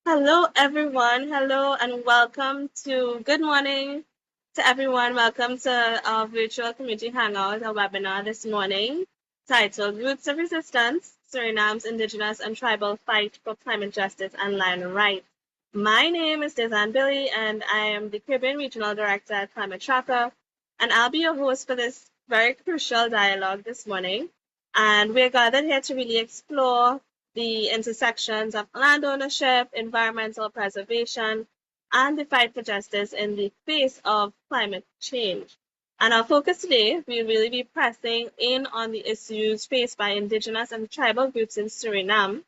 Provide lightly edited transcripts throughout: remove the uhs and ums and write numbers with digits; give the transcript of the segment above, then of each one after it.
Hello, everyone. Hello, and welcome to good morning to everyone. Welcome to our virtual community hangout, our webinar this morning titled Roots of Resistance Suriname's Indigenous and Tribal Fight for Climate Justice and Land Rights. My name is Desan Billy, and I am the Caribbean Regional Director at Climate Tracker, and I'll be your host for this very crucial dialogue this morning. And we're gathered here to really explore the intersections of land ownership, environmental preservation, and the fight for justice in the face of climate change. And our focus today will really be pressing in on the issues faced by Indigenous and tribal groups in Suriname.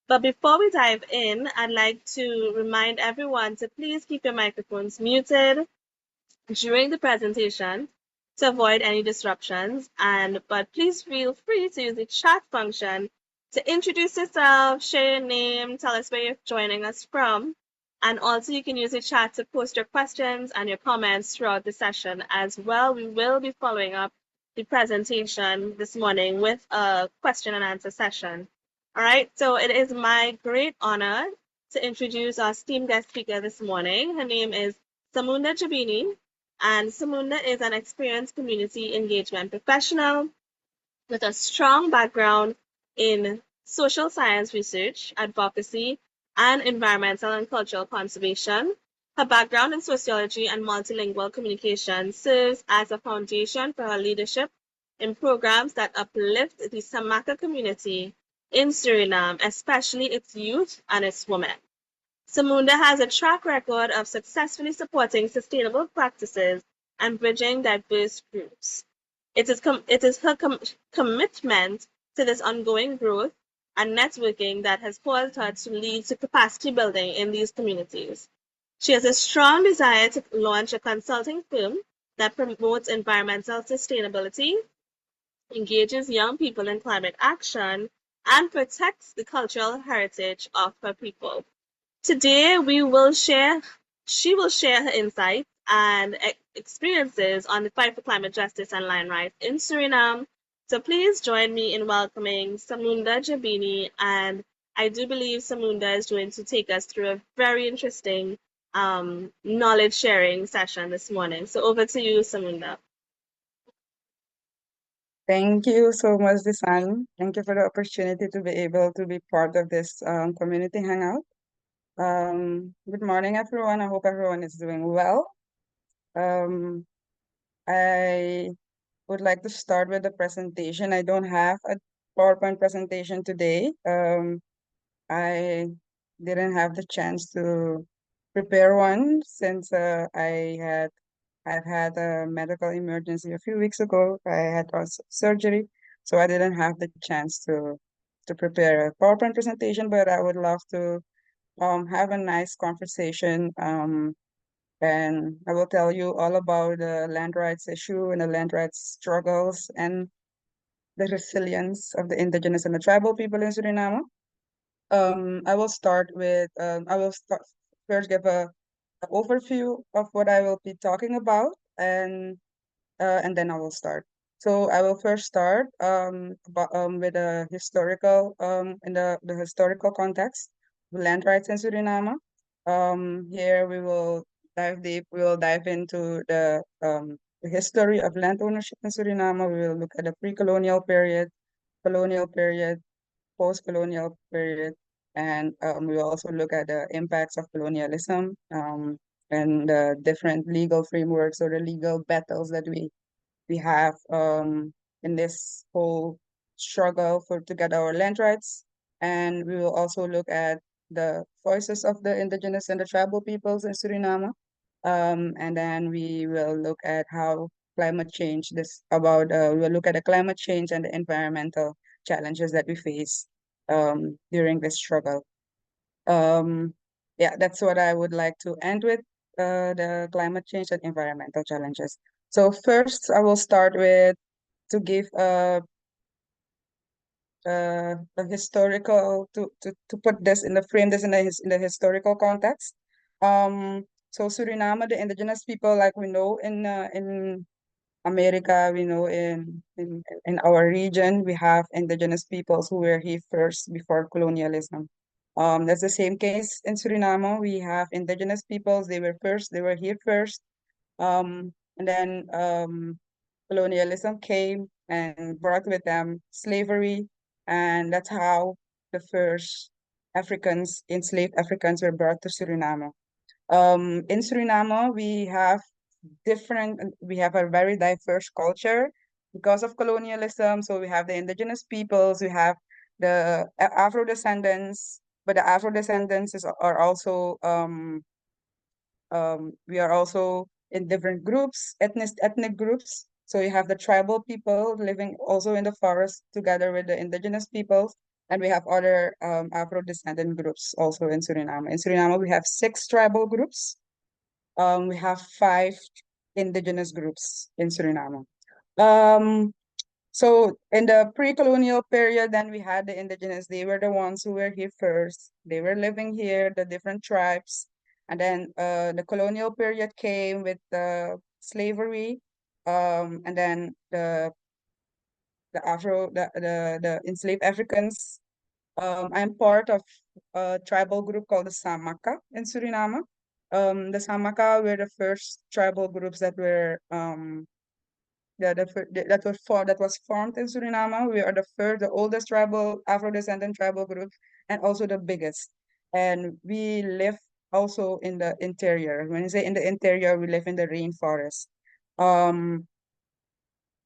But before we dive in, I'd like to remind everyone to please keep your microphones muted during the presentation to avoid any disruptions. But please feel free to use the chat function to introduce yourself, share your name, tell us where you're joining us from. And also you can use the chat to post your questions and your comments throughout the session as well. We will be following up the presentation this morning with a question and answer session. All right, so it is my great honor to introduce our esteemed guest speaker this morning. Her name is Samunda Jabini, and Samunda is an experienced community engagement professional with a strong background in social science research, advocacy, and environmental and cultural conservation. Her background in sociology and multilingual communication serves as a foundation for her leadership in programs that uplift the Samaka community in Suriname, especially its youth and its women. Samunda has a track record of successfully supporting sustainable practices and bridging diverse groups. It is her commitment to this ongoing growth and networking that has caused her to lead to capacity building in these communities. She has a strong desire to launch a consulting firm that promotes environmental sustainability, engages young people in climate action, and protects the cultural heritage of her people. Today, she will share her insights and experiences on the fight for climate justice and land rights in Suriname. So please join me in welcoming Samunda Jabini, and I do believe Samunda is going to take us through a very interesting knowledge sharing session this morning. So over to you, Samunda. Thank you so much, Disan. Thank you for the opportunity to be able to be part of this community hangout. Good morning, everyone. I hope everyone is doing well. Um, I would like to start with the presentation. I don't have a PowerPoint presentation today. I didn't have the chance to prepare one since I've had a medical emergency a few weeks ago. I had surgery, so I didn't have the chance to prepare a PowerPoint presentation, but I would love to have a nice conversation. And I will tell you all about the land rights issue and the land rights struggles and the resilience of the indigenous and the tribal people in Suriname. I will start first give a overview of what I will be talking about, and then I will start. So I will first start with a historical in the historical context of land rights in Suriname. Here we will dive deep. We will dive into the history of land ownership in Suriname. We will look at the pre-colonial period, colonial period, post-colonial period, and we will also look at the impacts of colonialism and the different legal frameworks or the legal battles that we have in this whole struggle for to get our land rights. And we will also look at the voices of the indigenous and the tribal peoples in Suriname. And then we will look at how climate change, we will look at the climate change and the environmental challenges that we face during this struggle. Um, yeah, that's what I would like to end with, the climate change and environmental challenges. So first, I will start with to give a historical to put this in the frame this in in the historical context. So Suriname, the indigenous people, like we know in America, we know in our region, we have indigenous peoples who were here first before colonialism. That's the same case in Suriname. We have indigenous peoples. They were here first. And then colonialism came and brought with them slavery, and that's how the first enslaved Africans were brought to Suriname. In Suriname, we have a very diverse culture because of colonialism. So we have the indigenous peoples, we have the Afro descendants, but the Afro descendants are also we are also in different groups, ethnic groups. So you have the tribal people living also in the forest together with the indigenous peoples, and we have other Afro descendant groups also in Suriname. In Suriname, we have 6 tribal groups. We have 5 indigenous groups in Suriname. Um, so in the pre-colonial period, then we had the indigenous. They were the ones who were here first. They were living here, the different tribes. And then the colonial period came with the slavery. And then the enslaved Africans. I'm part of a tribal group called the Samaka in Suriname. The Samaka were the first tribal groups that were that was formed in Suriname. We are the oldest tribal Afro-descendant tribal group, and also the biggest. And we live also in the interior. When you say in the interior, we live in the rainforest. Um,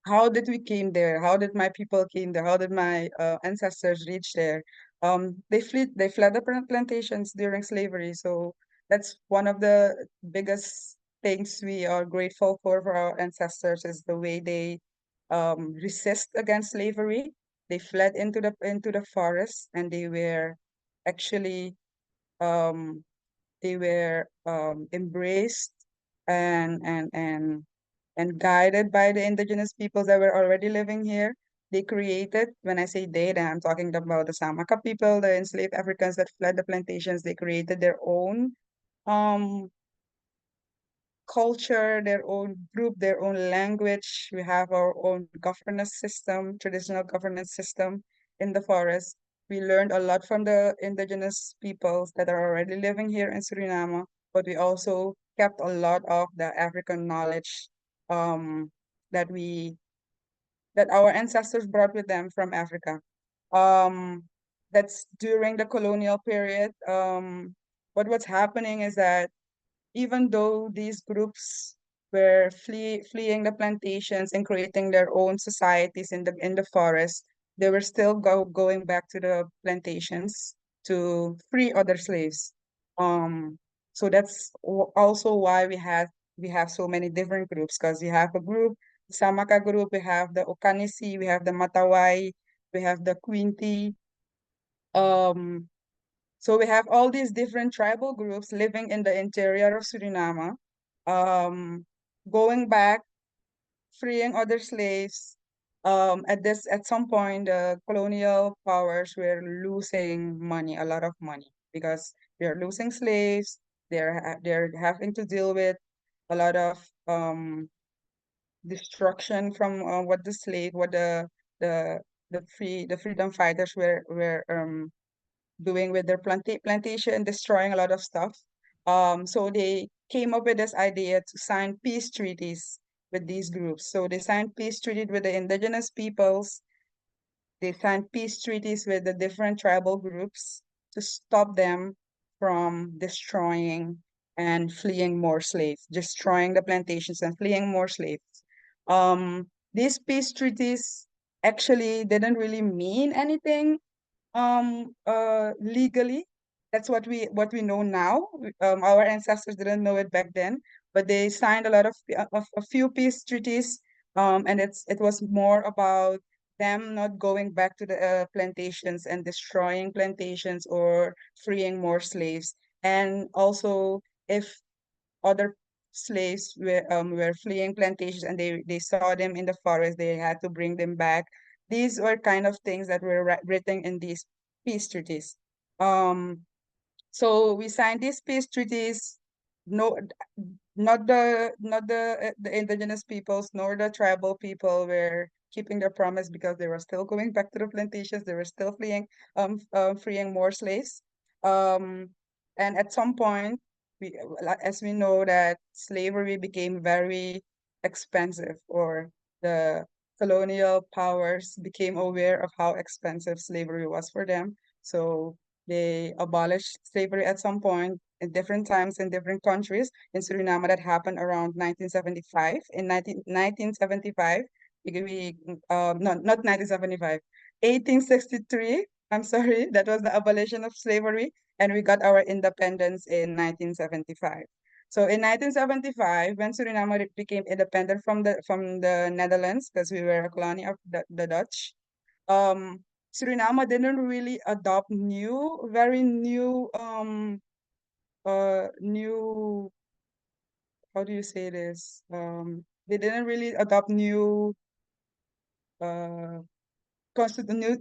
how did we came there? How did my people came there? How did my ancestors reach there? They fled the plantations during slavery. So that's one of the biggest things we are grateful for our ancestors is the way they resist against slavery. They fled into the forest, and actually um, they were embraced and and and and guided by the indigenous peoples that were already living here. They created, when I say they, then I'm talking about the Samaka people, the enslaved Africans that fled the plantations. They created their own um culture, their own group, their own language. We have our own governance system, traditional governance system in the forest. We learned a lot from the indigenous peoples that are already living here in Suriname, but we also kept a lot of the African knowledge um, that that our ancestors brought with them from Africa. Um, that's during the colonial period. But what's happening is that even though these groups were fleeing the plantations and creating their own societies in the forest, they were still going back to the plantations to free other slaves. Um, so that's also why we have so many different groups, because we have a group, Samaka group, we have the Okanisi, we have the Matawai, we have the Quinti. Um, so we have all these different tribal groups living in the interior of Suriname, um, going back, freeing other slaves. At some point, the colonial powers were losing money, a lot of money, because they're losing slaves. They're having to deal with a lot of destruction from what the the freedom fighters were doing with their plantation, destroying a lot of stuff. So they came up with this idea to sign peace treaties with these groups. So they signed peace treaties with the indigenous peoples. They signed peace treaties with the different tribal groups to stop them from destroying and fleeing more slaves, destroying the plantations and fleeing more slaves. These peace treaties actually didn't really mean anything legally. That's what we know now. Our ancestors didn't know it back then, but they signed a lot of a few peace treaties. And it was more about them not going back to the plantations and destroying plantations or freeing more slaves. And also, if other slaves were fleeing plantations and they saw them in the forest, they had to bring them back. These were kind of things that were written in these peace treaties. Um, so we signed these peace treaties. No, not the indigenous peoples nor the tribal people were keeping their promise, because they were still going back to the plantations. They were still freeing more slaves. And at some point, as we know that slavery became very expensive, or the colonial powers became aware of how expensive slavery was for them. So they abolished slavery at some point in different times in different countries. In Suriname, that happened around 1975. In 1975, not 1975, 1863. I'm sorry, that was the abolition of slavery, and we got our independence in 1975. So in 1975, when Suriname became independent from the Netherlands, because we were a colony of the Dutch, Suriname didn't really adopt very new, new, how do you say this? They didn't really adopt new, uh,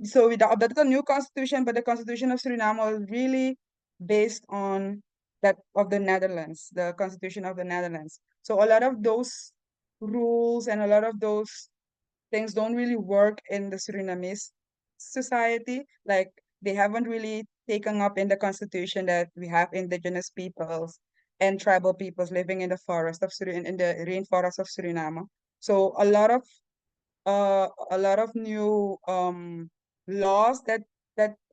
so we adopted a new constitution, but the constitution of Suriname was really based on that of the Netherlands, the constitution of the Netherlands. So a lot of those rules and a lot of those things don't really work in the Surinamese society. Like, they haven't really taken up in the constitution that we have indigenous peoples and tribal peoples living in the forest of in the rainforest of Suriname. So a lot of new laws that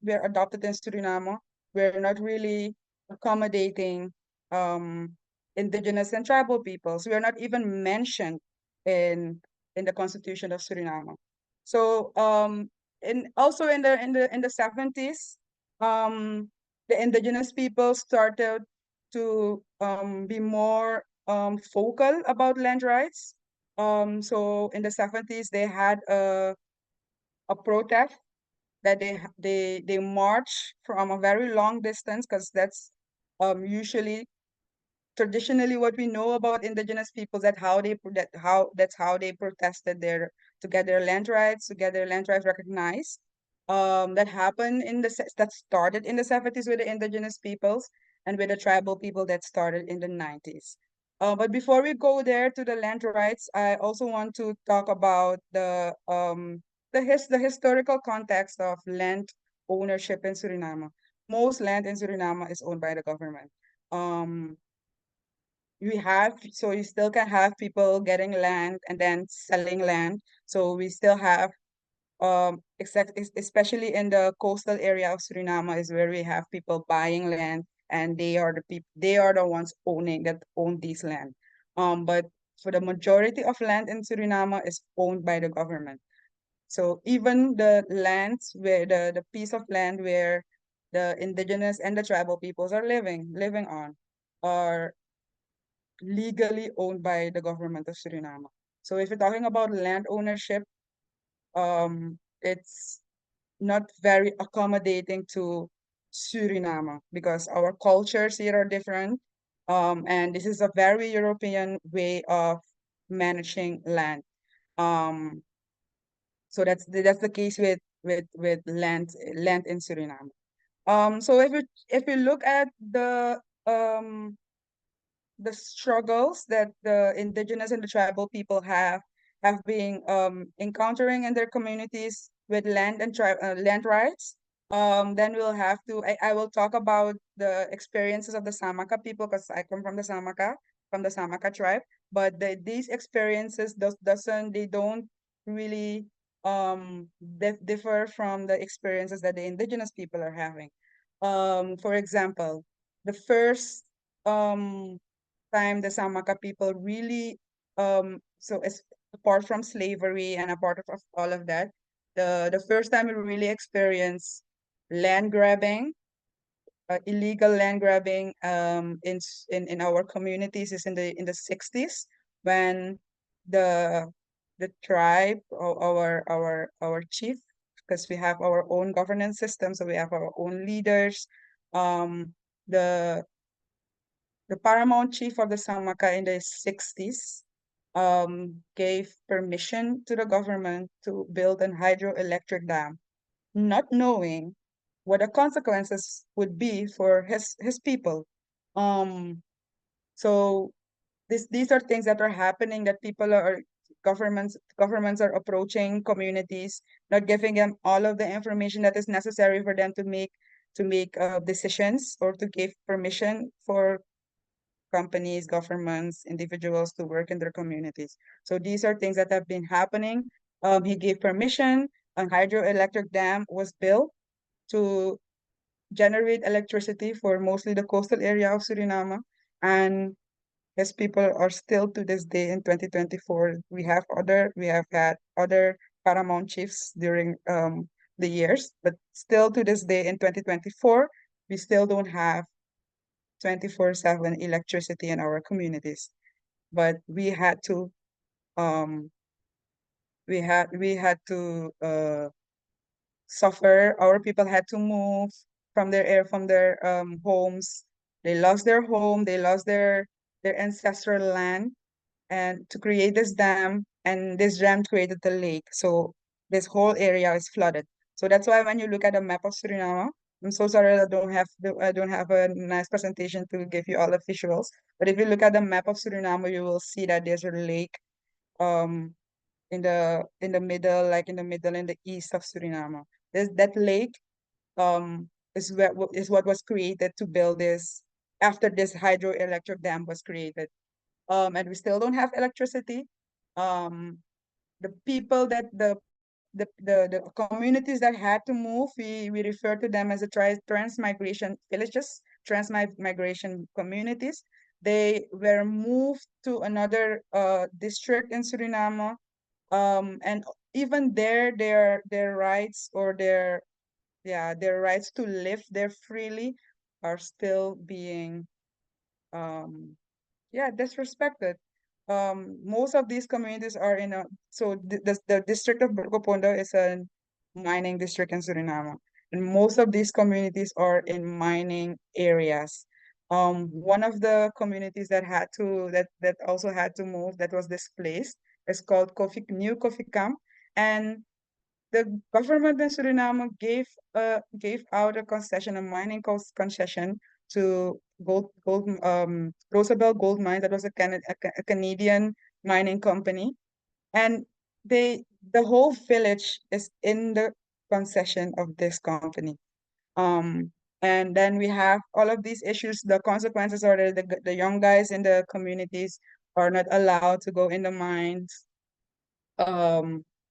were adopted in Suriname were not really accommodating um, indigenous and tribal peoples. We are not even mentioned in the Constitution of Suriname. So also in the 70s, the indigenous people started to be more vocal about land rights. So in the 70s, they had a protest that they march from a very long distance, because that's usually traditionally what we know about indigenous peoples, that's how they protested to get their land rights, recognized. That happened that started in the 70s with the indigenous peoples, and with the tribal people that started in the 90s. But before we go there to the land rights, I also want to talk about the historical context of land ownership in Suriname. Most land in Suriname is owned by the government. Um, so you still can have people getting land and then selling land. So we still have, especially in the coastal area of Suriname, is where we have people buying land, and they are the ones that own these land. But for the majority of land in Suriname is owned by the government. So even the lands where the piece of land where the indigenous and the tribal peoples are living on, are legally owned by the government of Suriname. So if you're talking about land ownership, it's not very accommodating to Suriname, because our cultures here are different. And this is a very European way of managing land. Um, so that's the case with land in Suriname. So if you look at um the struggles that the indigenous and the tribal people have been encountering in their communities with land rights. Then I will talk about the experiences of the Samaka people, because I come from the Samaka tribe. But these experiences they don't really differ from the experiences that the indigenous people are having. For example, the first um time the Samaka people really apart from slavery and apart of all of that, the first time we really experienced land grabbing, illegal land grabbing in our communities is in the 60s, when the the tribe, or our chief, because we have our own governance system, so we have our own leaders. Um the the paramount chief of the Samaka in the 60s gave permission to the government to build an hydroelectric dam, not knowing what the consequences would be for his people. Um, so these are things that are happening, that governments are approaching communities, not giving them all of the information that is necessary for them to make to make decisions or to give permission for companies, governments, individuals to work in their communities. So these are things that have been happening. He gave permission. A hydroelectric dam was built to generate electricity for mostly the coastal area of Suriname. And his people are still to this day in 2024. We have had other paramount chiefs during the years, but still to this day in 2024, we still don't have 24/7 electricity in our communities. But um we had to suffer. Our people had to move from their homes. They lost their home, they lost their ancestral land, and to create this dam, and this dam created the lake. So this whole area is flooded. So that's why when you look at a map of Suriname, I'm so sorry I don't have a nice presentation to give you all the visuals. But if you look at the map of Suriname, you will see that there's a lake um in the middle, like in the middle in the east of Suriname. There's that lake is what was created to build this after this hydroelectric dam was created. And we still don't have electricity. Um, the people that the communities that had to move, we refer to them as the transmigration villages, transmigration communities. They were moved to another district in Suriname, and even there, their rights or their rights to live there freely are still being um disrespected. Most of these communities are in a so the district of Burgoponda is a mining district in Suriname, and most of these communities are in mining areas. One of the communities that also had to move, that was displaced, is called New Coffee Camp, and the government in Suriname gave out a concession, a mining concession to Roosevelt Gold Mine. That was a Canadian mining company, and the whole village is in the concession of this company. Um, and then we have all of these issues. The consequences are that the young guys in the communities are not allowed to go in the mines.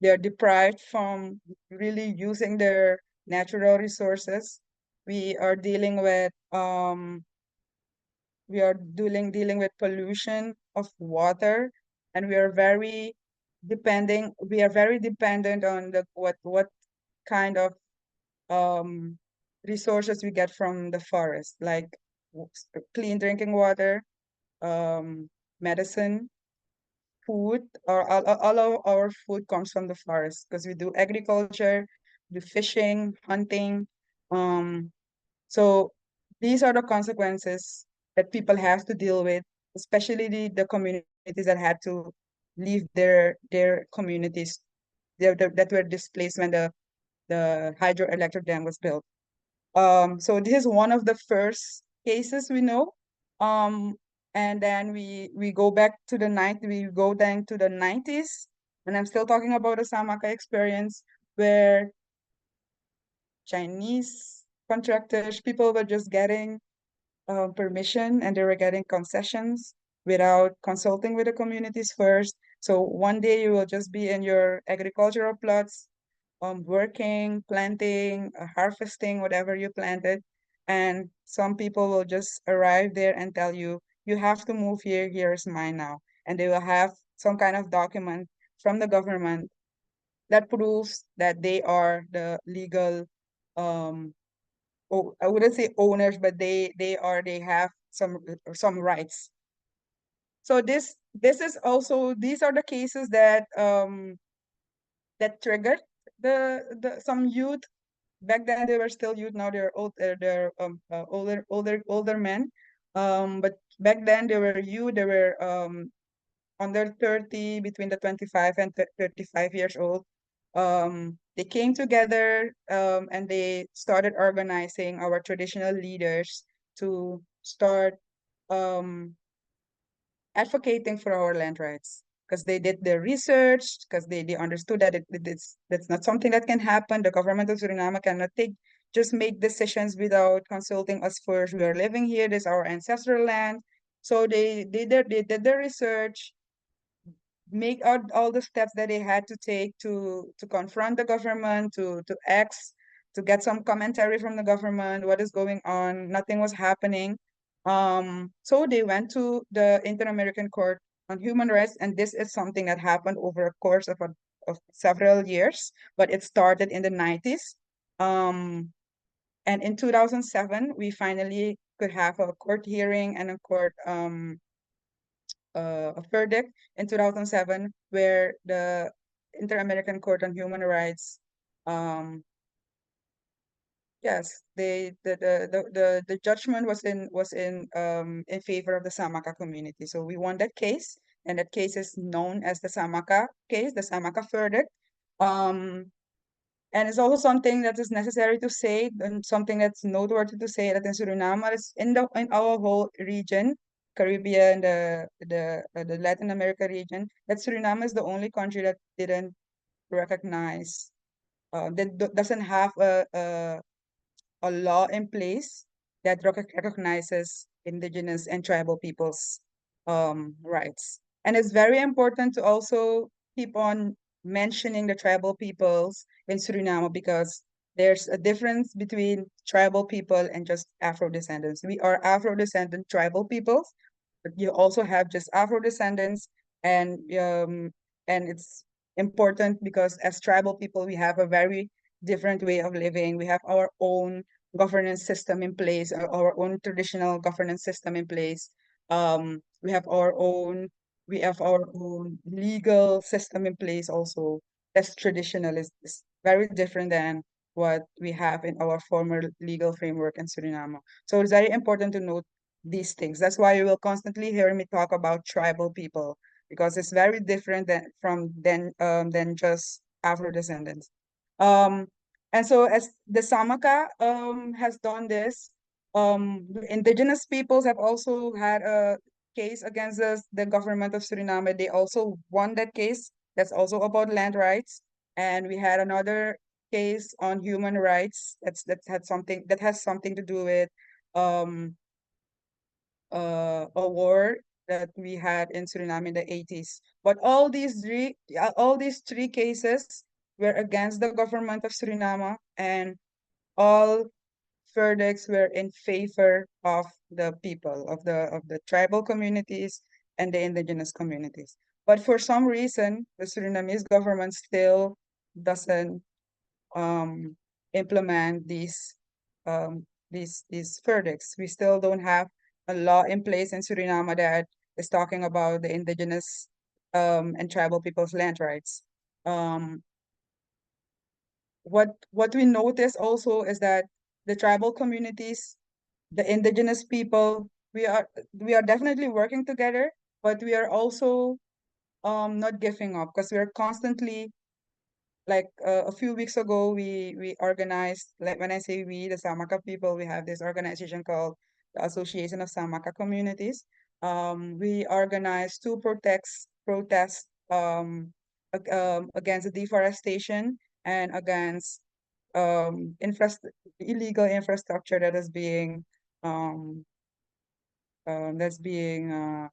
They're deprived from really using their natural resources. We are dealing with dealing with pollution of water, and we are very dependent on the what kind of um resources we get from the forest, like clean drinking water, um medicine, food, or all of our food comes from the forest because we do agriculture, do fishing, hunting. Um, so these are the consequences that people have to deal with, especially the communities that had to leave their communities that were displaced when the hydroelectric dam was built. So this is one of the first cases we know. Um, and then we go back to we go then to the 90s, and I'm still talking about the Samaka experience where Chinese contractors, people were just getting permission and they were getting concessions without consulting with the communities first. So one day you will just be in your agricultural plots, working, planting, harvesting whatever you planted. And some people will just arrive there and tell you, you have to move here, here's mine now. And they will have some kind of document from the government that proves that they are the legal, um, I wouldn't say owners, but they have some rights. So this is also, these are the cases that triggered the some youth. Back then they were still youth, now they're older men. But back then they were youth, they were under 30, between the 25 and 35 years old. They came together and they started organizing our traditional leaders to start um, advocating for our land rights, because they did their research, because they understood that that's not something that can happen. The government of Suriname cannot take just make decisions without consulting us first. We are living here. This is our ancestral land. So they did their research, make out all the steps that they had to take to confront the government, to ask, to get some commentary from the government, what is going on. Nothing was happening. So they went to the Inter-American Court on Human Rights, and this is something that happened over a course of several years, but it started in the 90s. And in 2007, we finally could have a court hearing and a verdict in 2007 where the Inter-American Court on Human Rights, um, yes, the judgment was in favor of the Samaka community. So we won that case, and that case is known as the Samaka case, the Samaka verdict. Um, and it's also something that is necessary to say, and something that's noteworthy to say, that in Suriname, is in our whole region, Caribbean, the Latin America region, that Suriname is the only country that didn't recognize, doesn't have a law in place that recognizes indigenous and tribal peoples' rights. And it's very important to also keep on mentioning the tribal peoples in Suriname, because there's a difference between tribal people and just Afro descendants. We are Afro descendant tribal peoples, but you also have just Afro descendants, and it's important because as tribal people we have a very different way of living. We have our own governance system in place, our own traditional governance system in place. We have our own legal system in place also. That's traditional, is very different than what we have in our former legal framework in Suriname. So it's very important to note these things. That's why you will constantly hear me talk about tribal people, because it's very different than just Afro descendants. Um, and so as the Samaka has done this, the indigenous peoples have also had a case against the government of Suriname. They also won that case. That's also about land rights. And we had another case on human rights that has something to do with um a war that we had in Suriname in the 80s. But all these three cases were against the government of Suriname, and all verdicts were in favor of the people of the tribal communities and the indigenous communities. But for some reason, the Surinamese government still doesn't um, implement these verdicts. We still don't have a law in place in Suriname that is talking about the indigenous and tribal people's land rights. Um, what we notice also is that the tribal communities, the indigenous people, we are definitely working together, but we are also not giving up, because we are constantly, like a few weeks ago, we organized, like when I say we, the Samaka people, we have this organization called the Association of Samaka Communities. We organized two protests against the deforestation and against illegal infrastructure that is um, being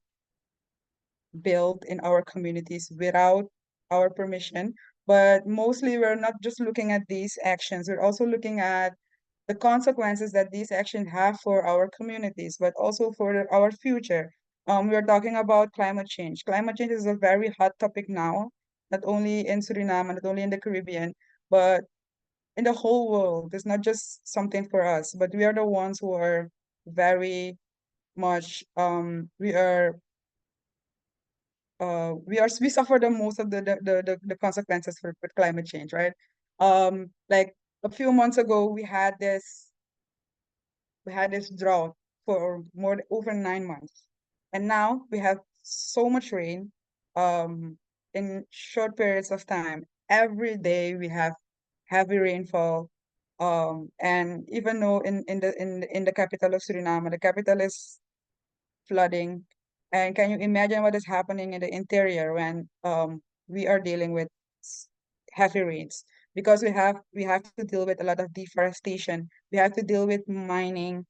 built in our communities without our permission. But mostly, we're not just looking at these actions, we're also looking at the consequences that these actions have for our communities, but also for our future. We're talking about climate change. Climate change is a very hot topic now, not only in Suriname, not only in the Caribbean, but in the whole world. It's not just something for us, but we are the ones who are very much, we suffer the most of the consequences for with climate change, right? Like a few months ago, we had this drought for over 9 months, and now we have so much rain, in short periods of time. Every day we have heavy rainfall, and even though in the capital of Suriname, the capital is flooding. And can you imagine what is happening in the interior when we are dealing with heavy rains? because we have to deal with a lot of deforestation. We have to deal with mining,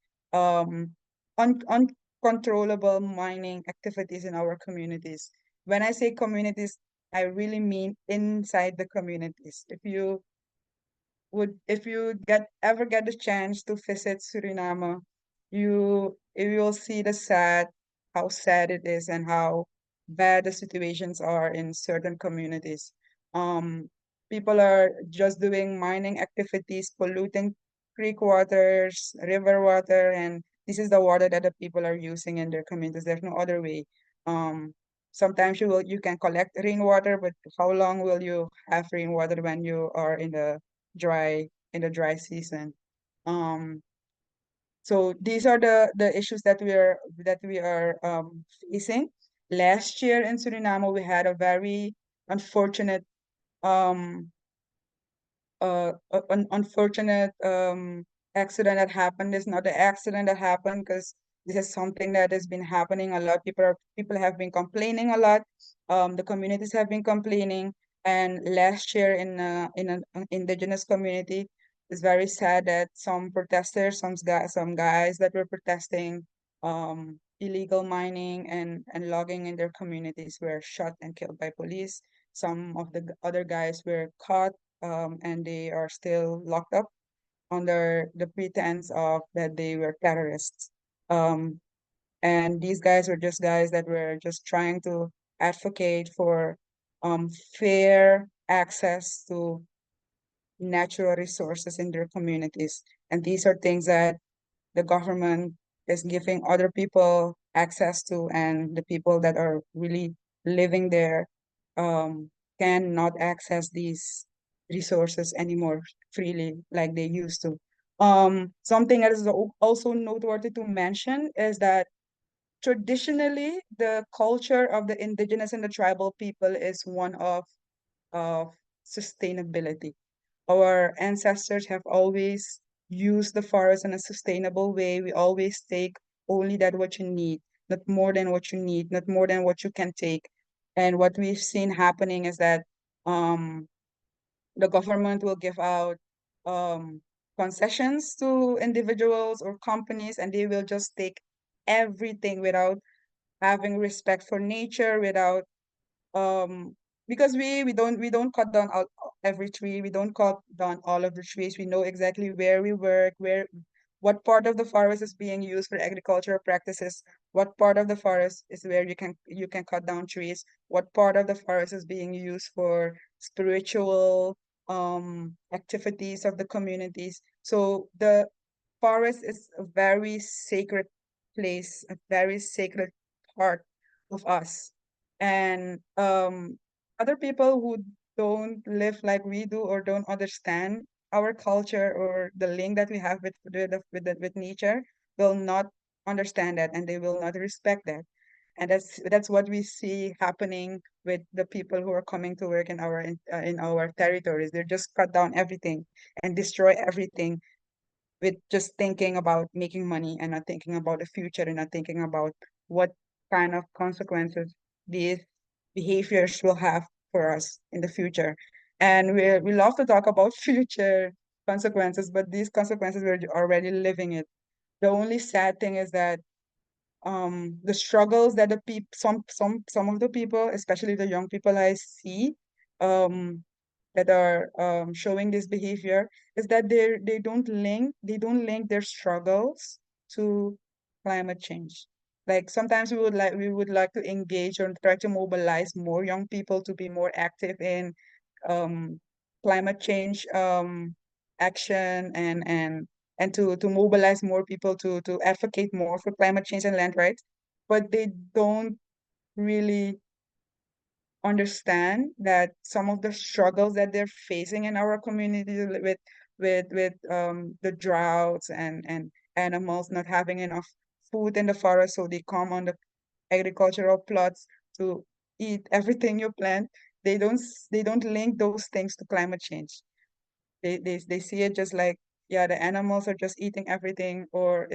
uncontrollable mining activities in our communities. When I say communities, I really mean inside the communities. If you ever get the chance to visit Suriname, you will see how sad it is and how bad the situations are in certain communities. Um, People are just doing mining activities, polluting creek waters, river water, and this is the water that the people are using in their communities. There's no other way. Um, Sometimes you can collect rainwater, but how long will you have rainwater when you are dry in the dry season? Um, so these are the issues that we are facing. Last year in Suriname, we had a very unfortunate um an unfortunate accident that happened. It's not the accident that happened because this is something that has been happening a lot. People have been complaining a lot. The communities have been complaining, and last year in an indigenous community, it's very sad that some protesters, some guys that were protesting illegal mining and logging in their communities were shot and killed by police. Some of the other guys were caught, and they are still locked up under the pretense of that they were terrorists. Um, and these guys were just guys that were just trying to advocate for fair access to natural resources in their communities. And these are things that the government is giving other people access to, and the people that are really living there um, cannot access these resources anymore freely like they used to. Something that is also noteworthy to mention is that traditionally the culture of the indigenous and the tribal people is one of sustainability. Our ancestors have always used the forest in a sustainable way. We always take only that what you need, not more than what you need, not more than what you can take. And what we've seen happening is that um, the government will give out um, concessions to individuals or companies, and they will just take everything without having respect for nature, without because we don't cut down every tree. We don't cut down all of the trees. We know exactly where we work, where what part of the forest is being used for agricultural practices, what part of the forest is where you can cut down trees, what part of the forest is being used for spiritual activities of the communities. So the forest is a very sacred place, a very sacred part of us. And other people who don't live like we do or don't understand our culture or the link that we have with nature will not understand that, and they will not respect that. And that's what we see happening with the people who are coming to work in our territories. They just cut down everything and destroy everything with just thinking about making money and not thinking about the future and not thinking about what kind of consequences these behaviors will have for us in the future. And we love to talk about future consequences, but these consequences we're already living it. The only sad thing is that the struggles that the people some of the people, especially the young people I see um that are showing this behavior, is that they don't link their struggles to climate change. Like sometimes we would like to engage or try to mobilize more young people to be more active in um climate change action, and to mobilize more people to advocate more for climate change and land rights, but they don't really understand that some of the struggles that they're facing in our community with the droughts and animals not having enough food in the forest, so they come on the agricultural plots to eat everything you plant. They don't link those things to climate change. They see it just like, yeah, the animals are just eating everything, or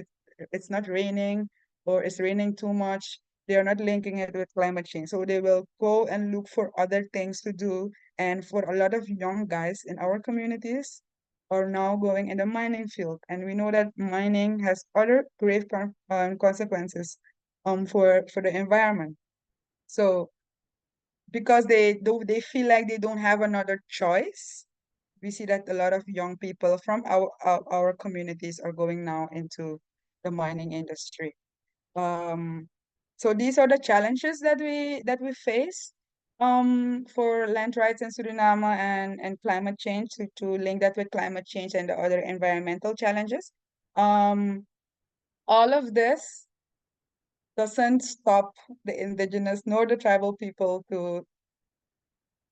it's not raining, or it's raining too much. They are not linking it with climate change, so they will go and look for other things to do And for a lot of young guys in our communities are now going in the mining field. And we know that mining has other grave consequences for the environment. So because they feel like they don't have another choice, we see that a lot of young people from our communities are going now into the mining industry. Um, so these are the challenges that we face for land rights in Suriname and climate change to link that with climate change and the other environmental challenges. Um, all of this doesn't stop the indigenous nor the tribal people to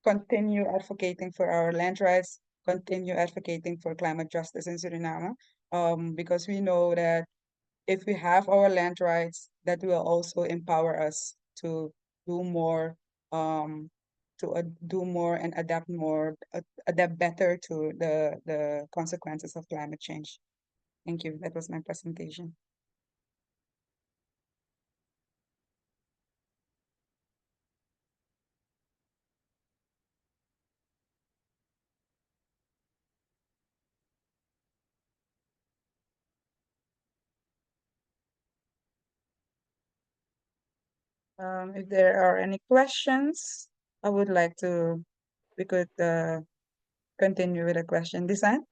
continue advocating for our land rights, continue advocating for climate justice in Suriname, because we know that if we have our land rights, that will also empower us to do more, um, do more and adapt more, adapt better to the consequences of climate change. Thank you. That was my presentation. If there are any questions, I would like to, we could continue with a question. Design?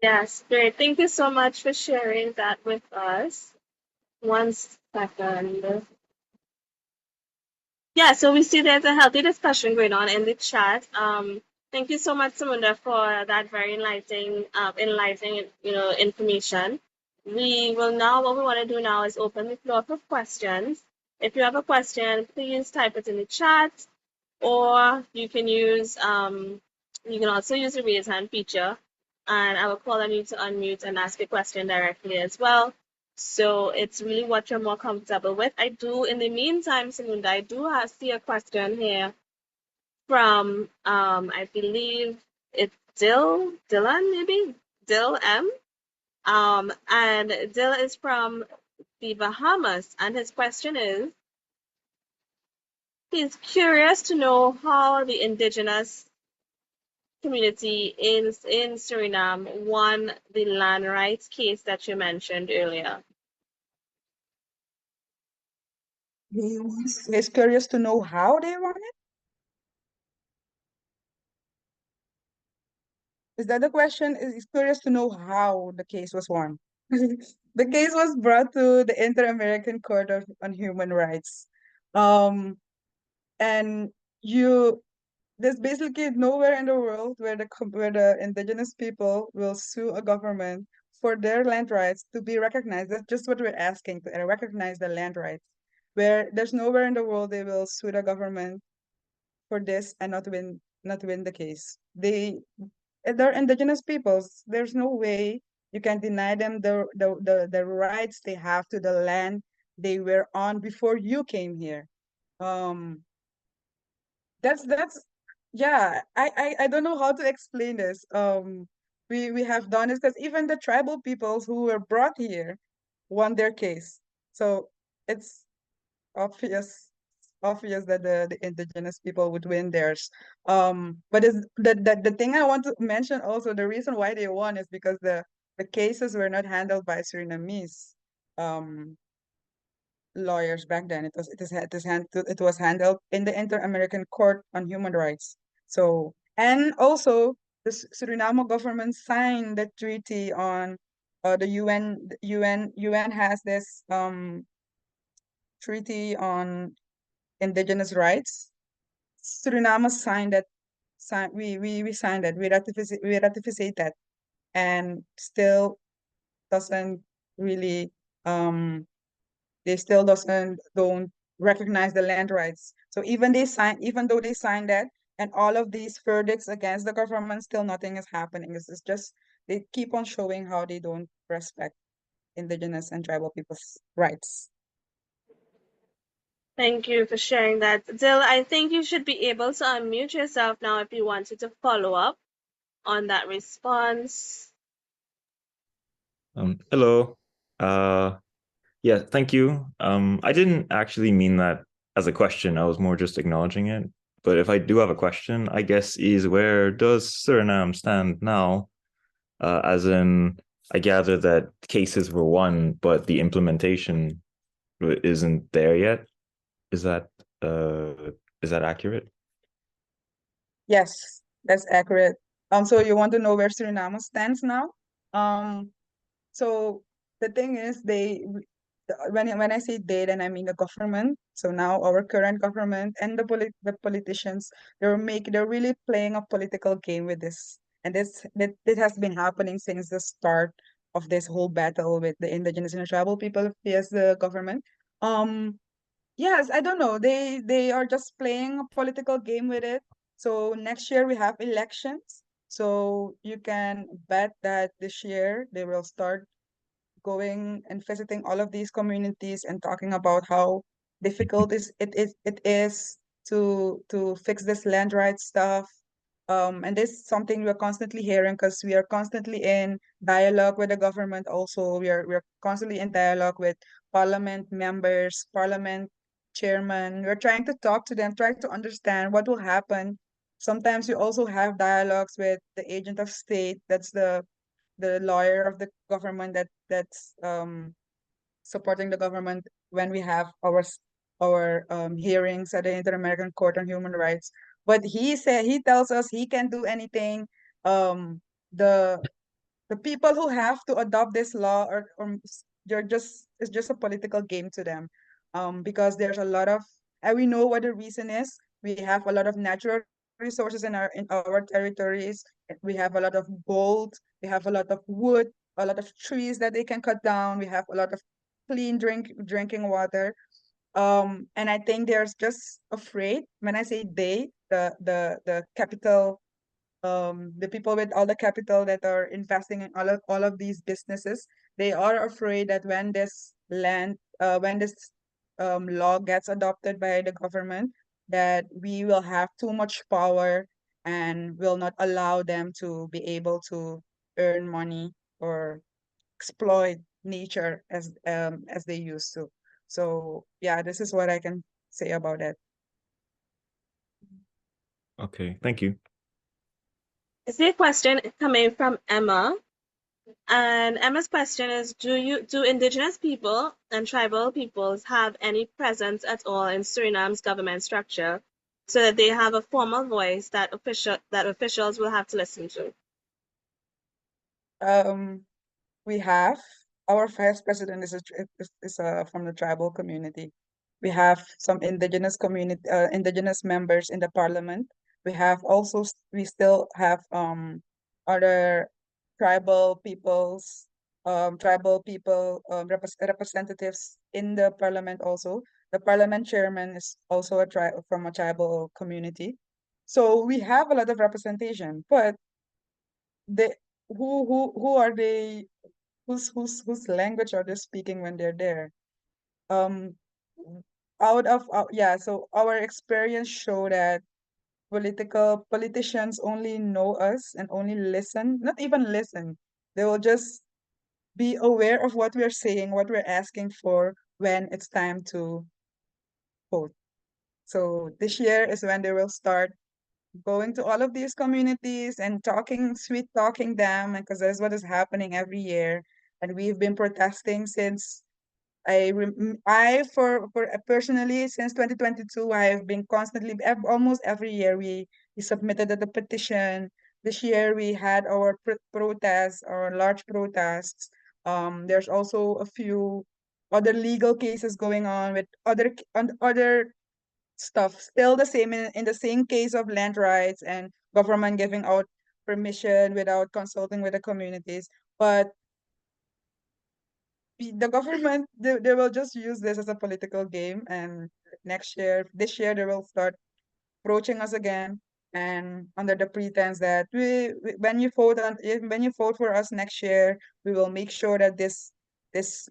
Yes, great. Thank you so much for sharing that with us. One second. Yeah, so we see there's a healthy discussion going on in the chat. Thank you so much, Samunda, for that very enlightening, information. We will now, what we want to do now is open the floor for questions. If you have a question, please type it in the chat, or you can also use the raise hand feature, and I will call on you to unmute and ask a question directly as well. So it's really what you're more comfortable with. I do, in the meantime, Samunda, I do see a question here from, I believe it's Dylan maybe? Dill M. And Dill is from the Bahamas, and his question is, he's curious to know how the indigenous community in Suriname won the land rights case that you mentioned earlier. He's curious to know how they won it. Is that the question? He's curious to know how the case was won. The case was brought to the Inter-American Court on Human Rights. Um, and you there's basically nowhere in the world where the indigenous people will sue a government for their land rights to be recognized. That's just what we're asking, to recognize the land rights. Where there's nowhere in the world they will sue the government for this and not win the case. They're indigenous peoples. There's no way you can deny them the rights they have to the land they were on before you came here. Um, that's yeah. I don't know how to explain this. We have done this because even the tribal peoples who were brought here won their case. So it's obvious obvious that the indigenous people would win theirs. But the thing I want to mention also, the reason why they won is because the cases were not handled by Surinamese um lawyers back then. It was handled in the Inter-American Court on Human Rights. So, and also the Suriname government signed the treaty on the UN has this treaty on indigenous rights. Suriname signed that. We signed that. We ratificate that, and still doesn't really they still doesn't don't recognize the land rights. So even though they signed that, and all of these verdicts against the government, still nothing is happening. It's just they keep on showing how they don't respect indigenous and tribal people's rights. Thank you for sharing that. Dill, I think you should be able to unmute yourself now if you wanted to follow up on that response. Hello. Yeah, thank you. I didn't actually mean that as a question. I was more just acknowledging it. But if I do have a question, I guess is where does Suriname stand now? As in, I gather that cases were won, but the implementation isn't there yet. Is that uh is that accurate? Yes, that's accurate. So you want to know where Suriname stands now? Um, so the thing is, when I say they, then I mean the government. So now our current government and the politicians, they're really playing a political game with this, and this has been happening since the start of this whole battle with the indigenous and tribal people vs the government. Um, Yes, I don't know. They are just playing a political game with it. So next year we have elections. So you can bet that this year they will start going and visiting all of these communities and talking about how difficult it is to fix this land rights stuff. And this is something we're constantly hearing because we are constantly in dialogue with the government. Also, we're constantly in dialogue with parliament members, parliament chairman. We're trying to talk to them, trying to understand what will happen. Sometimes we also have dialogues with the agent of state. That's the lawyer of the government that's supporting the government when we have our hearings at the Inter-American Court on Human Rights. But he tells us he can't do anything. Um, the the people who have to adopt this law or they're just it's just a political game to them, because there's a lot of and we know what the reason is. We have a lot of natural resources in our territories. We have a lot of gold. We have a lot of wood, a lot of trees that they can cut down. We have a lot of clean drinking water. And I think they're just afraid. When I say they, the capital, the people with all the capital that are investing in all of these businesses, they are afraid that when this law gets adopted by the government, that we will have too much power and will not allow them to be able to earn money or exploit nature as they used to. So yeah, this is what I can say about it. Okay, thank you. I see a question coming from Emma. And Emma's question is, do Indigenous people and tribal peoples have any presence at all in Suriname's government structure so that they have a formal voice that officials will have to listen to? Um, we have our vice president is from the tribal community. We have some indigenous members in the parliament. We still have other tribal people representatives in the parliament also. The parliament chairman is also from a tribal community. So we have a lot of representation, but they who are they whose language are they speaking when they're there? Um, so our experience show that politicians only know us and only listen, not even listen. They will just be aware of what we're saying, what we're asking for when it's time to vote. So this year is when they will start going to all of these communities and sweet talking them, because that's what is happening every year. And we've been protesting since I for personally since 2022 I have been constantly almost every year we submitted the petition. This year we had our protests or large protests. There's also a few other legal cases going on with other stuff. Still the same in the same case of land rights and government giving out permission without consulting with the communities. But the government they will just use this as a political game, and this year they will start approaching us again, and under the pretense that when you vote for us next year, we will make sure that this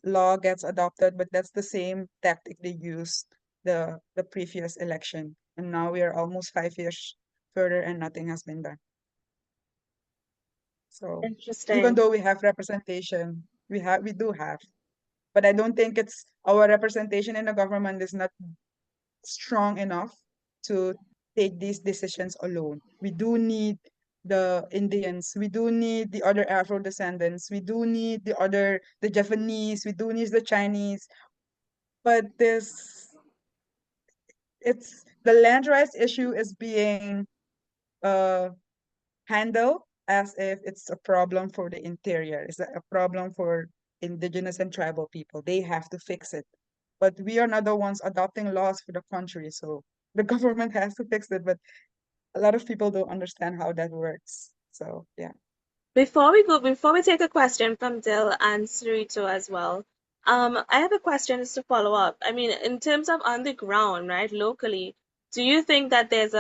law gets adopted. But that's the same tactic they used the previous election, and now we are almost 5 years further and nothing has been done. So even Interesting. though we have representation, we do have, but I don't think it's our representation in the government is not strong enough to take these decisions alone. We do need the Indians, we do need the other Afro descendants, we do need the Japanese, we do need the Chinese. But it's the land rights issue is being uh, handled as if it's a problem for the interior. It's a problem for indigenous and tribal people. They have to fix it. But we are not the ones adopting laws for the country, so the government has to fix it. But a lot of people don't understand how that works. So yeah. Before we take a question from Dill and Sarito as well, I have a question just to follow up. I mean, in terms of on the ground, right, locally, do you think that there's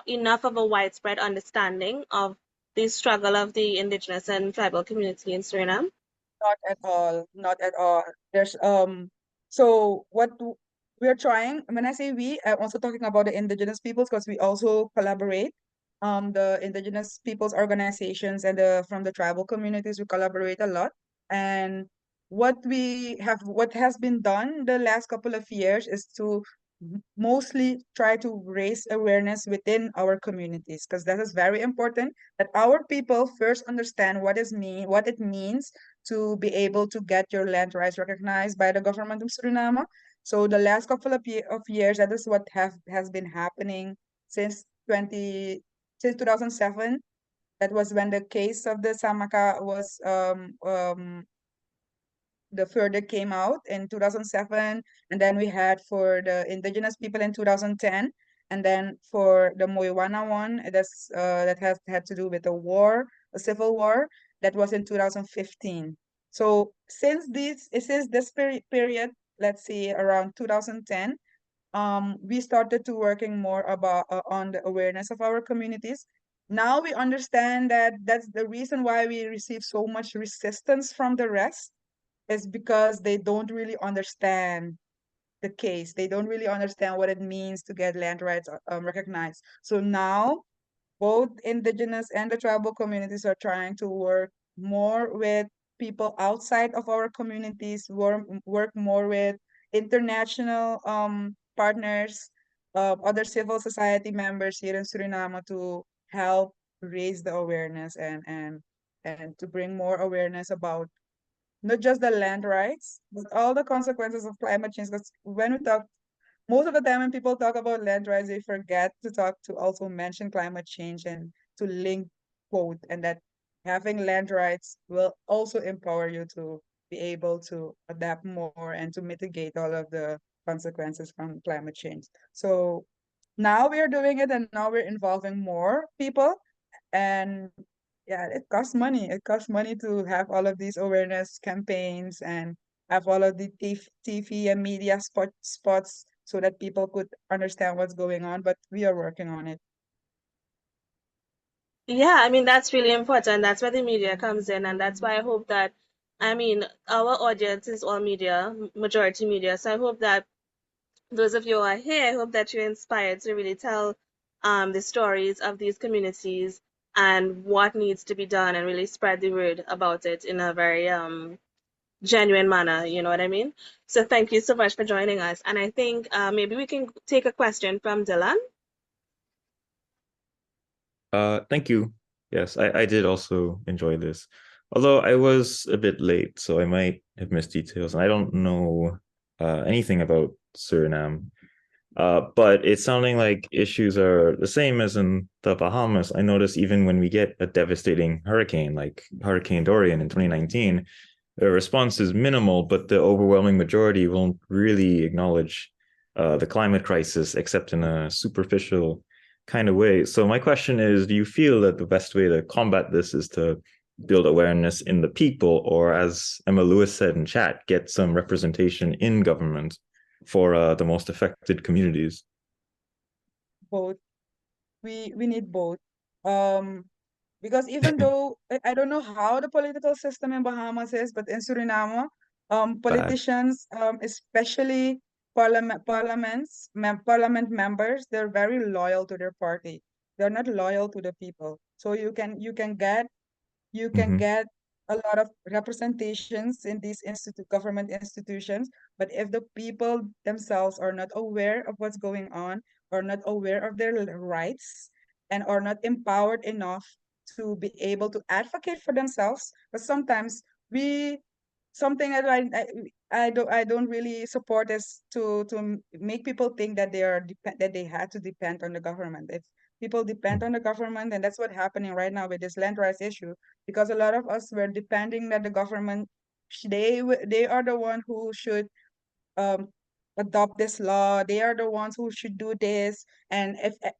enough of a widespread understanding of the struggle of the indigenous and tribal community in Suriname? Not at all. Not at all. There's so we're trying, when I say we, I'm also talking about the indigenous peoples because we also collaborate. The indigenous peoples organizations and the from the tribal communities, we collaborate a lot. And what has been done the last couple of years is to mostly try to raise awareness within our communities because that is very important that our people first understand what it means to be able to get your land rights recognized by the government of Suriname. So the last couple of years, that is what has been happening since 2007. That was when the case of the Samaka was the verdict came out in 2007, and then we had for the indigenous people in 2010, and then for the Moiwana one, that has had to do with a civil war, that was in 2015. So since this period, let's see, around 2010, we started to working more about on the awareness of our communities. Now we understand that that's the reason why we receive so much resistance from the rest is because they don't really understand the case. They don't really understand what it means to get land rights recognized. So now both indigenous and the tribal communities are trying to work more with people outside of our communities, work more with international partners, other civil society members here in Suriname to help raise the awareness and to bring more awareness about not just the land rights, but all the consequences of climate change. Because when we talk, most of the time when people talk about land rights, they forget to also mention climate change and to link both, and that having land rights will also empower you to be able to adapt more and to mitigate all of the consequences from climate change. So now we are doing it, and now we're involving more people, and yeah, it costs money. It costs money to have all of these awareness campaigns and have all of the TV and media spots so that people could understand what's going on. But we are working on it. Yeah, I mean, that's really important. That's where the media comes in, and that's why I hope that, I mean, our audience is all media, majority media. So I hope that those of you who are here, I hope that you're inspired to really tell the stories of these communities and what needs to be done and really spread the word about it in a very genuine manner, you know what I mean? So thank you so much for joining us. And I think maybe we can take a question from Dylan. Thank you. Yes, I did also enjoy this. Although I was a bit late, so I might have missed details, and I don't know anything about Suriname. But it's sounding like issues are the same as in the Bahamas. I notice even when we get a devastating hurricane like Hurricane Dorian in 2019, the response is minimal, but the overwhelming majority won't really acknowledge the climate crisis except in a superficial kind of way. So my question is, do you feel that the best way to combat this is to build awareness in the people, or as Emma Lewis said in chat, get some representation in government for the most affected communities? Both. We need both. Um, because even though I don't know how the political system in Bahamas is, but in Suriname, Bad. politicians, especially parliament members, they're very loyal to their party. They're not loyal to the people. So you can get Mm-hmm. a lot of representations in these government institutions, but if the people themselves are not aware of what's going on, or not aware of their rights, and are not empowered enough to be able to advocate for themselves, but sometimes we something that I don't really support is to make people think that that they had to depend on the government. If people depend on the government, and that's what's happening right now with this land rights issue, because a lot of us were depending that the government, they are the one who should um adopt this law. They are the ones who should do this. And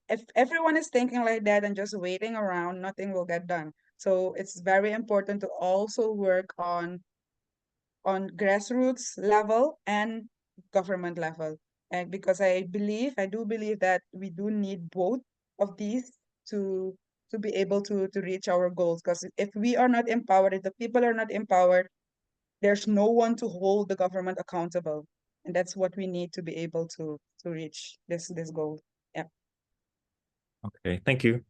if everyone is thinking like that and just waiting around, nothing will get done. So it's very important to also work on grassroots level and government level. And because I do believe that we do need both of these to to be able to reach our goals. Because if we are not empowered, if the people are not empowered, there's no one to hold the government accountable. And that's what we need to be able to reach this goal. Yeah. Okay, thank you.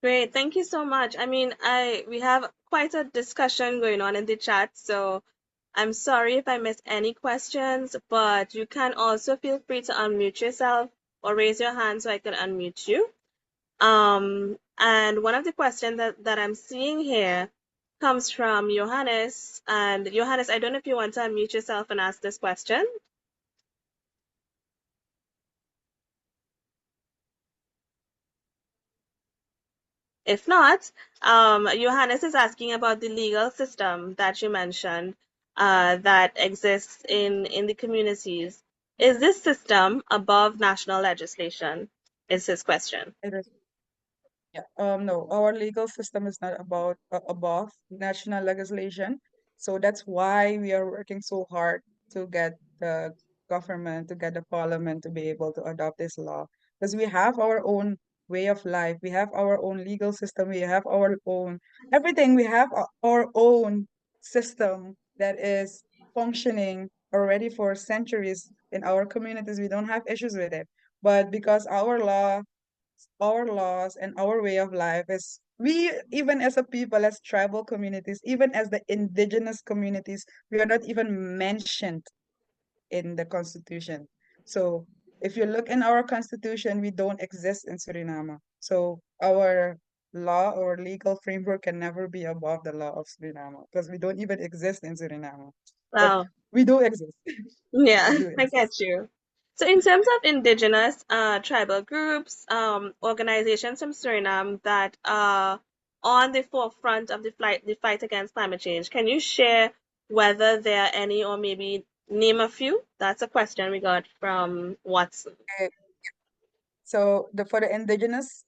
Great, thank you so much. I mean, we have quite a discussion going on in the chat, so I'm sorry if I missed any questions, but you can also feel free to unmute yourself or raise your hand so I can unmute you. And one of the questions that I'm seeing here comes from Johannes. And Johannes, I don't know if you want to unmute yourself and ask this question. If not, Johannes is asking about the legal system that you mentioned that exists in the communities. Is this system above national legislation? Is his question. It is. Yeah. No, our legal system is not above national legislation. So that's why we are working so hard to get the government, to get the parliament to be able to adopt this law. Because we have our own way of life, we have our own legal system, we have our own everything, we have our own system that is functioning already for centuries in our communities. We don't have issues with it. But because our laws and our way of life is, we, even as a people, as tribal communities, even as the indigenous communities, we are not even mentioned in the constitution. So if you look in our constitution, we don't exist in Suriname. So our law or legal framework can never be above the law of Suriname, because we don't even exist in Suriname. But Wow. we do exist. Yeah, We do I exist. get you. So in terms of indigenous tribal groups, organizations from Suriname that are on the forefront of the fight against climate change, can you share whether there are any, or maybe name a few? That's a question we got from Watson. Okay. So for the indigenous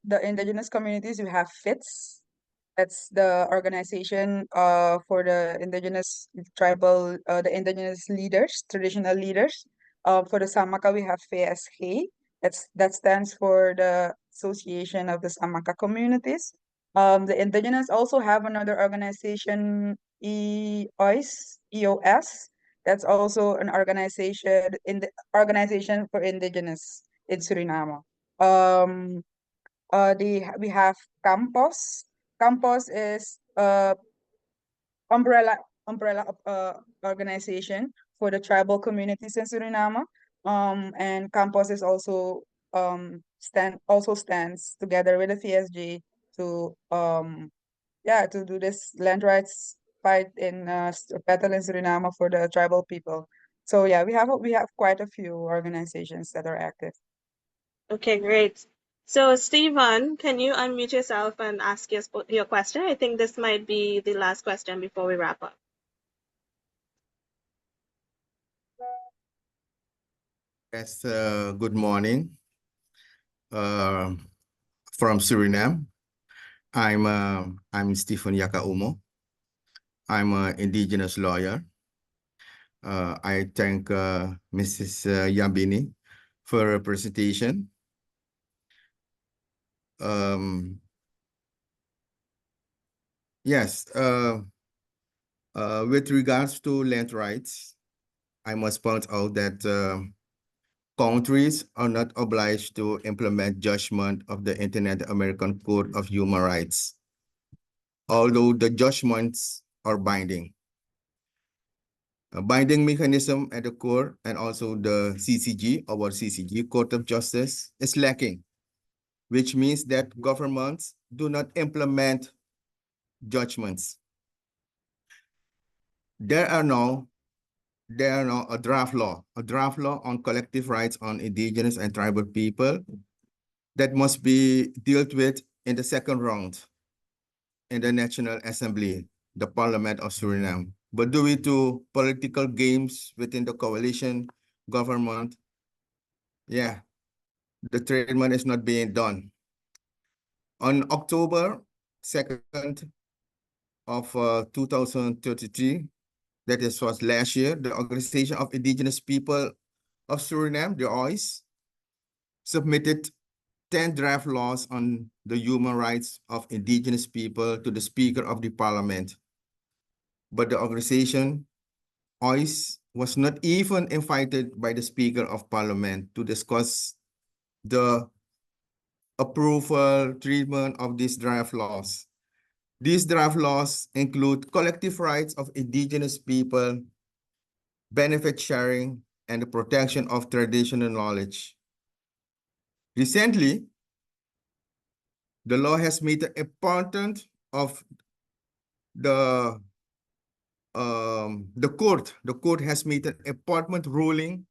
communities, you have FITS. That's the organization for the indigenous the indigenous leaders, traditional leaders. For the Samaka, we have FSG. That stands for the Association of the Samaka Communities. The indigenous also have another organization, EOS. That's also an organization for indigenous in Suriname. Um, we have Campos. Campos is umbrella organization for the tribal communities in Suriname. And Campos is also stands together with the CSG to to do this land rights fight in battle in Suriname for the tribal people. So yeah, we have quite a few organizations that are active. Okay, great. So Stephen, can you unmute yourself and ask your question? I think this might be the last question before we wrap up. Yes, good morning. From Suriname. I'm Stephen Yakaumo. I'm an indigenous lawyer. I thank Mrs. Jabini for her presentation. Yes, with regards to land rights, I must point out that countries are not obliged to implement judgment of the Internet American Code of Human Rights, although the judgments are binding. A binding mechanism at the core and also the CCG, our CCG, Court of Justice, is lacking, which means that governments do not implement judgments. There are now a draft law on collective rights on indigenous and tribal people that must be dealt with in the second round in the National Assembly, the Parliament of Suriname. But due to political games within the coalition government, yeah, the treatment is not being done. On October 2nd of 2033, that was last year, the Organization of Indigenous People of Suriname, the OIS, submitted 10 draft laws on the human rights of indigenous people to the Speaker of the Parliament. But the organization, OIS, was not even invited by the Speaker of Parliament to discuss the approval treatment of these draft laws. These draft laws include collective rights of indigenous people, benefit sharing, and the protection of traditional knowledge. Recently, the law has made it important of the court. The court has made an important ruling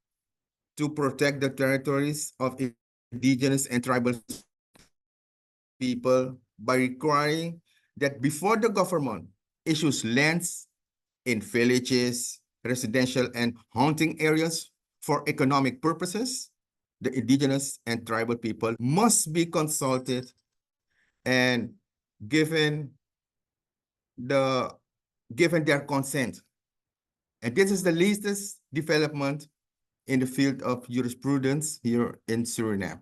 to protect the territories of indigenous and tribal people by requiring that before the government issues lands in villages, residential and hunting areas for economic purposes, the indigenous and tribal people must be consulted and given their consent. And this is the latest development in the field of jurisprudence here in Suriname.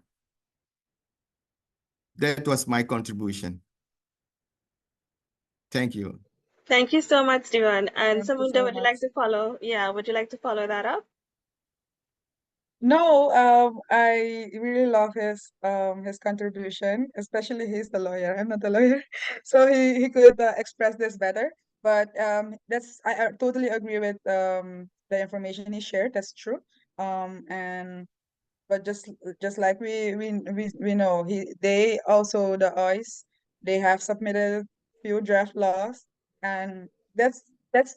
That was my contribution. Thank you. Thank you so much, Stephen. And Thank you Samunda, so would you like much. to follow? Yeah, would you like to follow that up? No, I really love his contribution, especially he's the lawyer. I'm not a lawyer, so he could express this better. But I totally agree with the information he shared. That's true. And but just like we know they also the OIS they have submitted few draft laws, and that's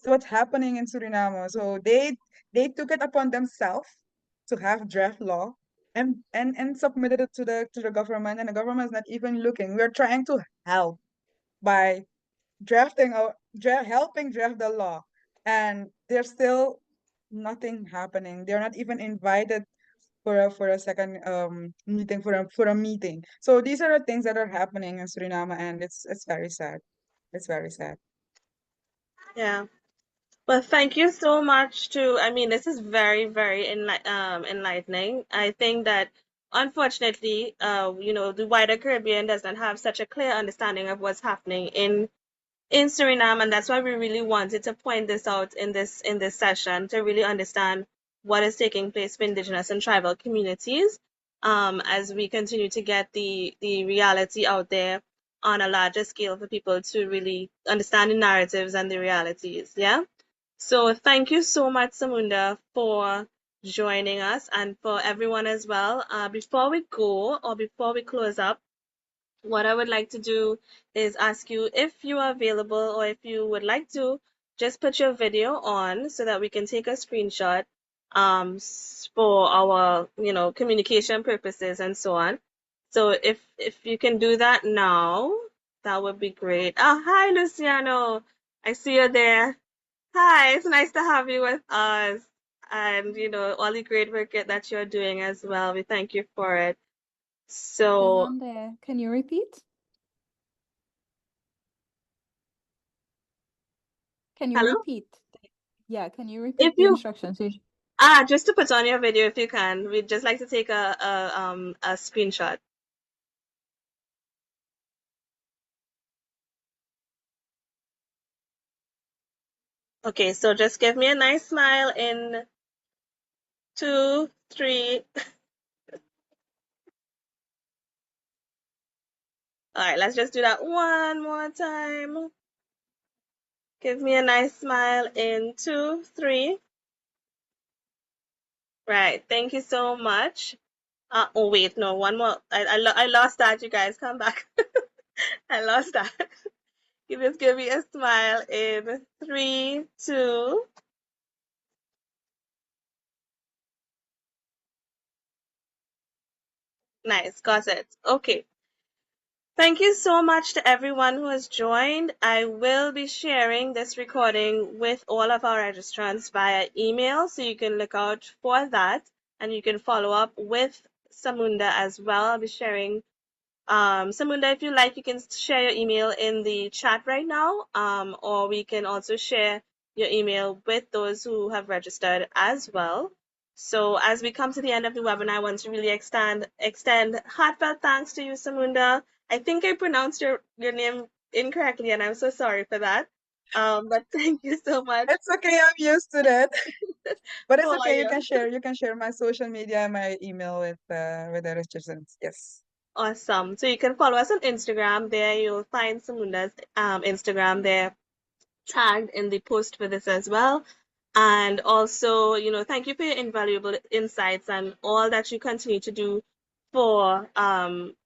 what's happening in Suriname. So they took it upon themselves to have draft law and submitted it to the government, and the government is not even looking. We're trying to help by helping draft the law, and there's still nothing happening. They're not even invited for a second meeting for a meeting. So these are the things that are happening in Suriname, and it's very sad. It's very sad. Yeah. Well, thank you so much I mean, this is very, very enlightening. I think that unfortunately, the wider Caribbean does not have such a clear understanding of what's happening in Suriname, and that's why we really wanted to point this out in this session to really understand what is taking place for Indigenous and tribal communities, as we continue to get the reality out there on a larger scale for people to really understand the narratives and the realities. Yeah. So thank you so much, Samunda, for joining us and for everyone as well. Before we go or before we close up, what I would like to do is ask you if you are available or if you would like to just put your video on so that we can take a screenshot for our communication purposes and so on. So if you can do that now, that would be great. Oh, hi, Luciano. I see you there. Hi, it's nice to have you with us. And all the great work that you're doing as well. We thank you for it. So, Yolanda, can you repeat? Can you hello? repeat? Yeah, can you If repeat the you instructions? just to put on your video if you can, we'd just like to take a screenshot. Okay, so just give me a nice smile in 2, 3. All right, let's just do that one more time. Give me a nice smile in 2, 3. Right, thank you so much. Oh wait, no, one more. I lost that. You guys come back. I lost that. You just give me a smile in 3, 2. Nice, got it. Okay. Thank you so much to everyone who has joined. I will be sharing this recording with all of our registrants via email, so you can look out for that, and you can follow up with Samunda as well. I'll be sharing. Samunda, if you like, you can share your email in the chat right now, or we can also share your email with those who have registered as well. So as we come to the end of the webinar, I want to really extend heartfelt thanks to you, Samunda. I think I pronounced your name incorrectly, and I'm so sorry for that. But thank you so much It's okay, I'm used to that. But it's for okay, your you can share my social media and my email with the registrants. Yes. awesome. So you can follow us on Instagram. There you'll find Samunda's Instagram there tagged in the post for this as well. And also, thank you for your invaluable insights and all that you continue to do for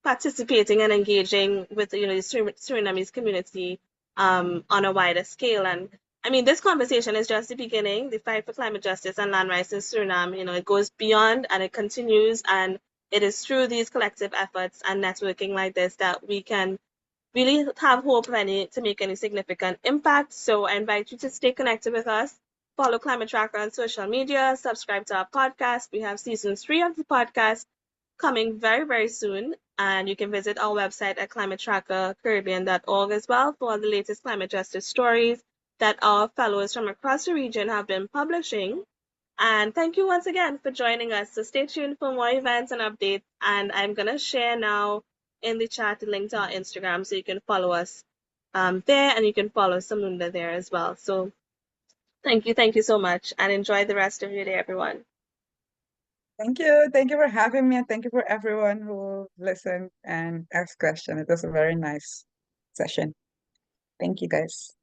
participating and engaging with, the Surinamese community on a wider scale. And I mean, this conversation is just the beginning. The fight for climate justice and land rights in Suriname, it goes beyond and it continues. And it is through these collective efforts and networking like this that we can really have hope to make any significant impact. So I invite you to stay connected with us. Follow Climate Tracker on social media, subscribe to our podcast. We have season 3 of the podcast coming very, very soon. And you can visit our website at climatetrackercaribbean.org as well for all the latest climate justice stories that our fellows from across the region have been publishing. And thank you once again for joining us. So stay tuned for more events and updates. And I'm going to share now in the chat the link to our Instagram so you can follow us there, and you can follow Samunda there as well. So thank you so much, and enjoy the rest of your day, everyone. Thank you. Thank you for having me, and thank you for everyone who listened and asked questions. It was a very nice session. Thank you, guys.